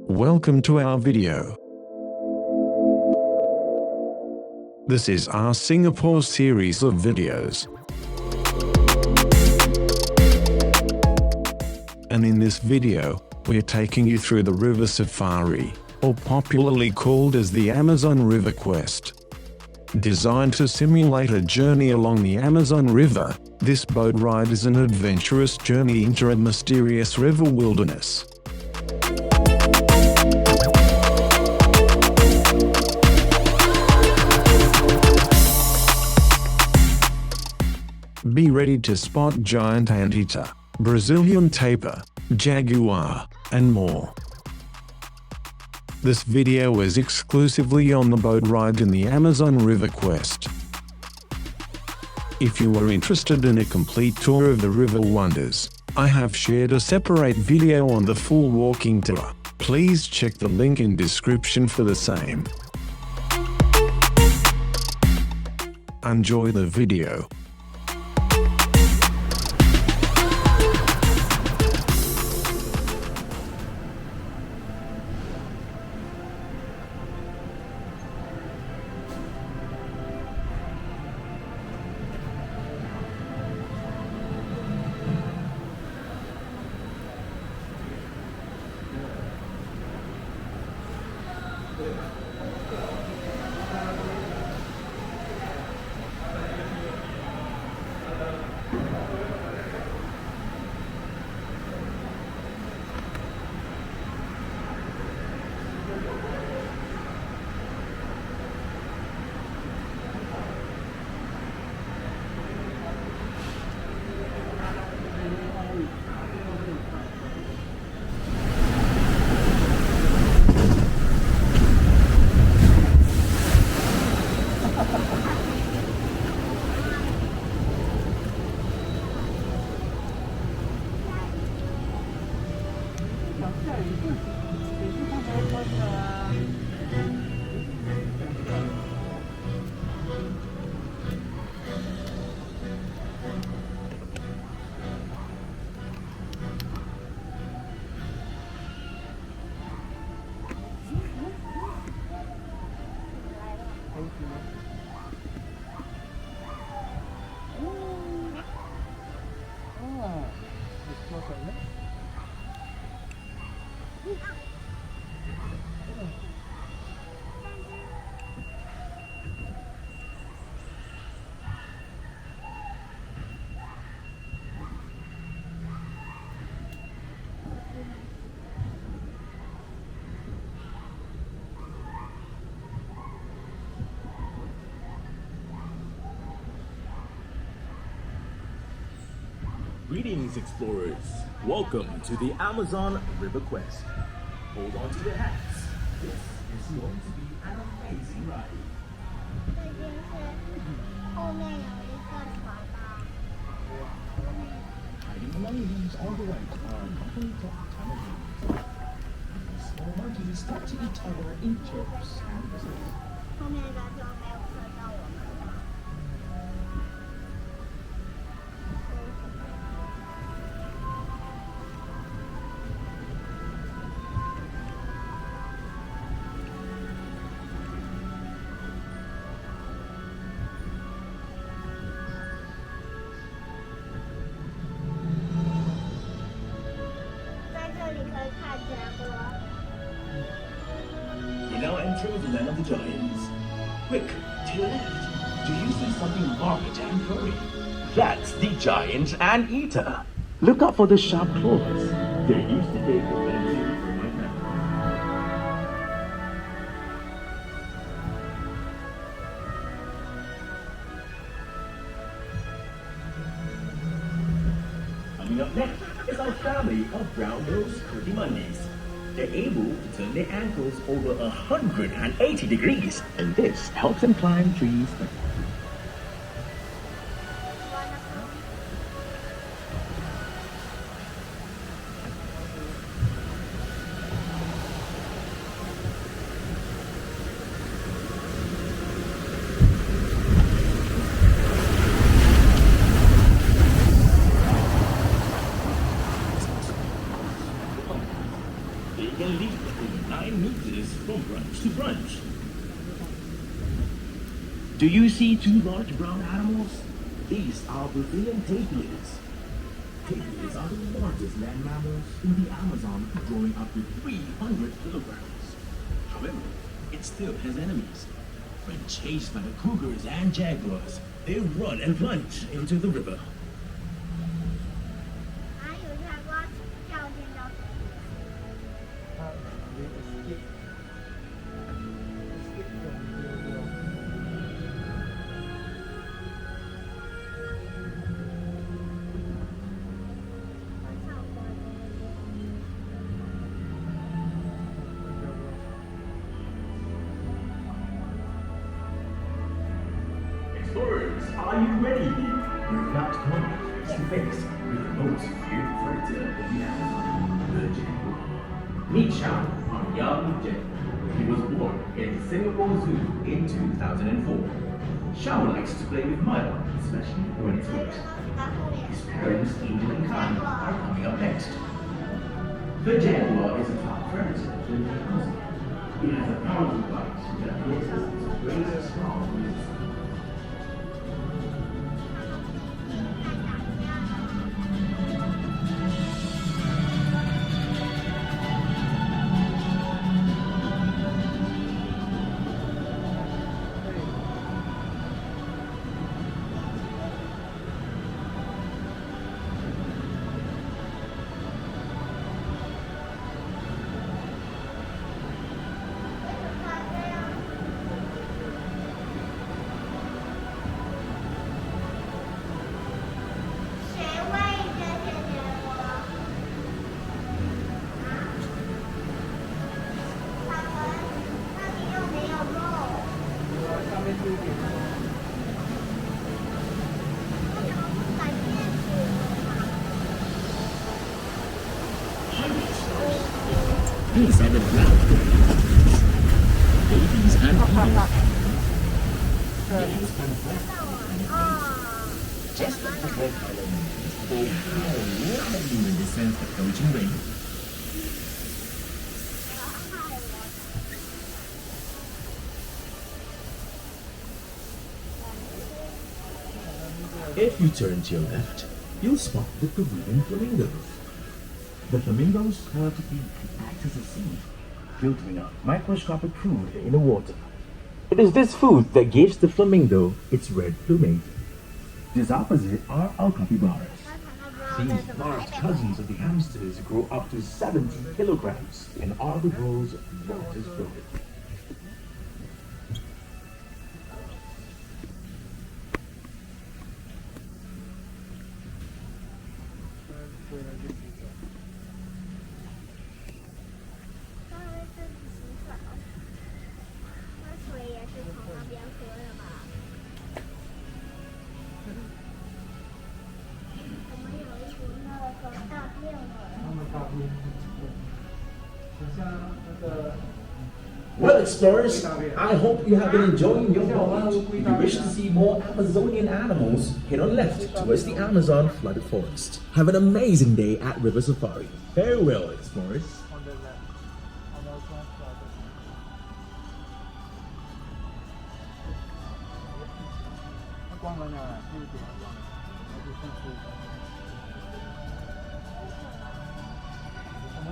Welcome to our video. This is our Singapore series of videos. And in this video, we're taking you through the River Safari, or popularly called as the Amazon River Quest. Designed to simulate a journey along the Amazon River, this boat ride is an adventurous journey into a mysterious river wilderness. Be ready to spot giant anteater, Brazilian tapir, jaguar, and more. This video is exclusively on the boat ride in the Amazon River Quest. If you are interested in a complete tour of the river wonders, I have shared a separate video on the full walking tour. Please check the link in description for the same. Enjoy the video. Greetings, explorers. Welcome to the Amazon River Quest. Hold on to your hats. This is going to be an amazing ride. 这边是后面有一个船吧。 Hiding among leaves on the right are a couple of ptarmigans. Small monkeys start to each other in chips and whistles. 后面那个就没有射到我们了。 在这里可以看见河。 We now enter the land of the giants. Quick, to your left. Do you see something large and furry? That's the giant anteater. Look out for the sharp claws. They're used to take advantage of my man. Coming up next is our family of brown-nosed coatimundi. They're able to turn their ankles over 180 degrees, and this helps them climb trees. can leap over 9 meters from branch to branch. Do you see 2 large brown animals? These are Brazilian tapirs. Tapirs are the largest land mammals in the Amazon, growing up to 300 kilograms. However, it still has enemies. When chased by the cougars and jaguars, they run and plunge into the river. 还有下瓜掉进到水里。Explorers, are you ready? You're about to come face to face with the most feared predator of the Amazon, the jaguar. Meet Shao, our young jaguar. He was born in Singapore Zoo in 2004. Shao likes to play with mud, especially when it's wet. His parents, Angel and Kai, are coming up next. The jaguar is a top predator in the Amazon. It has a powerful bite that causes its razor strong roots. These are the black babies and females. Babies and just like the red island, they howl loudly when they sense the approaching rain. If you turn to your left, you'll spot the Peruvian flamingos. The flamingos have to act as a seed, filtering out microscopic food in the water. It is this food that gives the flamingo its red plumage. This opposite are our capybaras. These large cousins of the hamsters grow up to 70 kilograms and are the world's largest rodent. Well, explorers, I hope you have been enjoying your voyage. If you wish to see more Amazonian animals, head on left towards the Amazon flooded forest. Have an amazing day at River Safari. Farewell, explorers.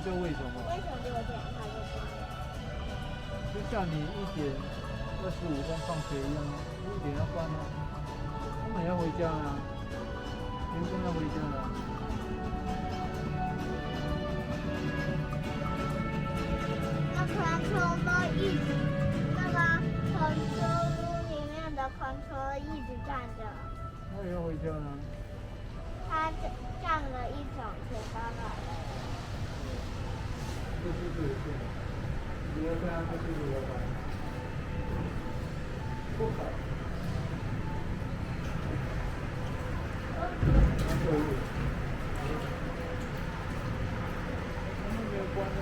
为什么给我点它就关了？就像你1:25放学一样啊，1点要关啊，他们要回家啊，员工要回家了。那controller一直，那个controller里面的controller一直站着，他也要回家了。他站了一整天，刚刚。对，你要这样就是你要关。不好。没有关呢。